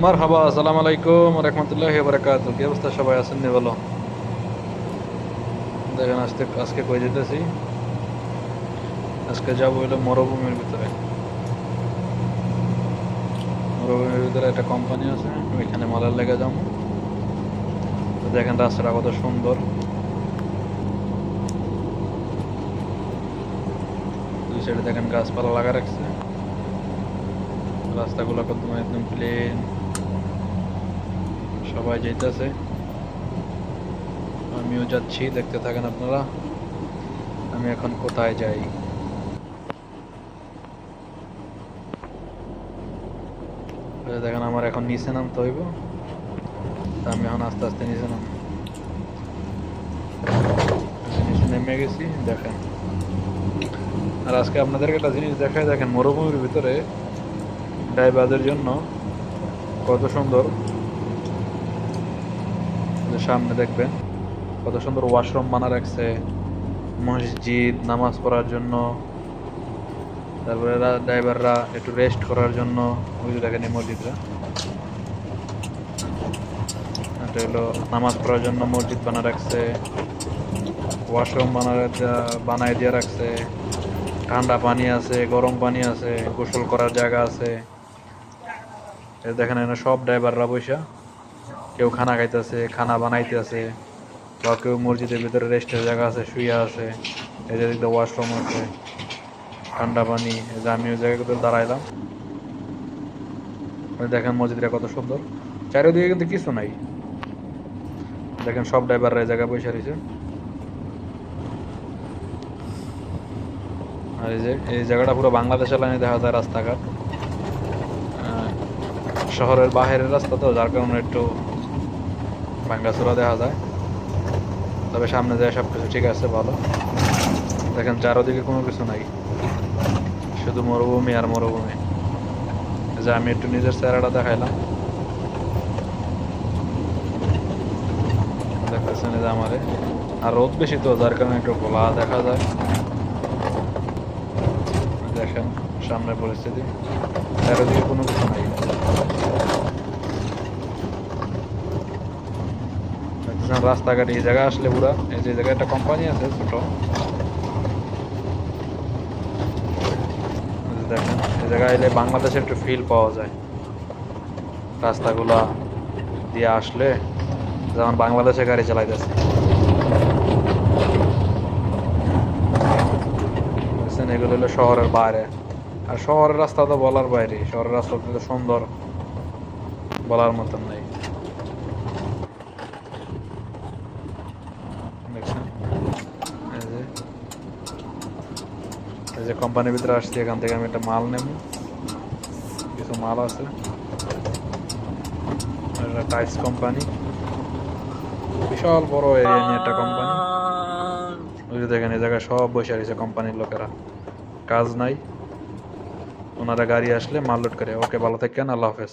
মারহাবা, আসসালামু আলাইকুম রাহমাতুল্লাহি ওয়া বারাকাতুহু। কি অবস্থা, সবাই আছেন নি বলো? দেখেন আজকে আজকে কই যেতেছি। আজকে যাবো হইলো মরুভূমির ভিতরে। মরুভূমির ভিতরে একটা কোম্পানি আছে, ওইখানে মালার লেগে যাবো। তো দেখেন রাস্তাটা কত সুন্দর। দুই সাইডে দেখেন গাছপালা লাগা রাখছে। রাস্তাগুলো কত একদম প্লেন। সবাই যাইতেছে, আমিও যাচ্ছি, দেখতে থাকেন আপনারা। আমি এখন কোথায় যাই। এই যে দেখেন আমার এখন নিচে নামতে হইব। তা আমি এখন আস্তে আস্তে নিচে নাম, নিচে নেমে গেছি দেখেন। আর আজকে আপনাদেরকে একটা জিনিস দেখায়, দেখেন মরুভূমির ভিতরে ড্রাইভারদের জন্য কত সুন্দর। যে সামনে দেখবেন কত সুন্দর ওয়াশরুম বানা রাখছে, মসজিদ নামাজ পড়ার জন্য। তারপরে ড্রাইভাররা একটু রেস্ট করার জন্য। ওই যে দেখেন এই মসজিদরা, এটা হলো নামাজ পড়ার জন্য মসজিদ বানা রাখছে। ওয়াশরুম বানায় দিয়ে রাখছে। ঠান্ডা পানি আছে, গরম পানি আছে, গোসল করার জায়গা আছে। এই দেখেন এখানে সব ড্রাইভাররা বসা, কেউ খানা খাইতেছে, খানা বানাইতেছে, বা কেউ মসজিদের ভিতরে রেস্টের জায়গা আছে, শুয়ে আছে। এই যে দিকটা ওয়াশরুম আছে, ঠান্ডা পানি। এই যে আমি ওই জায়গায় দাঁড়াইলাম। ওই দেখেন মসজিদটা কত সুন্দর। চারিদিকে কিন্তু কিছু নাই। দেখেন সব ড্রাইভাররা এই জায়গায় বসে রয়েছে। আর এই যে এই জায়গাটা পুরো বাংলাদেশের লাইনে দেখা যায় রাস্তাঘাট। আহ, শহরের বাইরের রাস্তা তো, যার কারণে একটু ভাঙ্গাচোরা দেখা যায়। তবে সামনে যায় সবকিছু ঠিক আছে, ভালো। দেখেন চারদিকে কোনো কিছু নাই, শুধু মরুভূমি আর মরুভূমি। এই যে আমি একটু নিজের চেহারাটা দেখাইলাম, দেখতেছেন এই যে আমারে। আর রোদ বেশি তো, যার কারণে একটু খোলা দেখা যায়। দেখেন সামনের পরিস্থিতি, চারিদিকে কোনো কিছু নাই। দেখতেছেন রাস্তাঘাট, এই জায়গায় আসলে পুরা, এই যে জায়গায় একটা কোম্পানি আছে ছোট। এই যে দেখেন এই জায়গায় এলে বাংলাদেশের একটু ফিল পাওয়া যায়। রাস্তাগুলা দিয়ে আসলে যেমন বাংলাদেশে গাড়ি চালাইতেছে। বুঝছেন, এগুলো হলো শহরের বাইরে। আর শহরের রাস্তা তো বলার বাইরে, শহরের রাস্তা তো সুন্দর, বলার মতন নাই। দেখছেন এই যে, এই যে কোম্পানির ভিতরে আসছি, এখান থেকে আমি একটা মাল নেব। কিছু মাল আছে। টাইলস কোম্পানি, বিশাল বড় এরিয়া নিয়ে একটা কোম্পানি। ওই যে দেখেন এই জায়গায় সব বসে রয়েছে কোম্পানির লোকেরা, কাজ নাই। ওনারা গাড়ি আসলে মাল লোড করে। ওকে, ভালো থাকেন, আল্লাহ হাফেজ।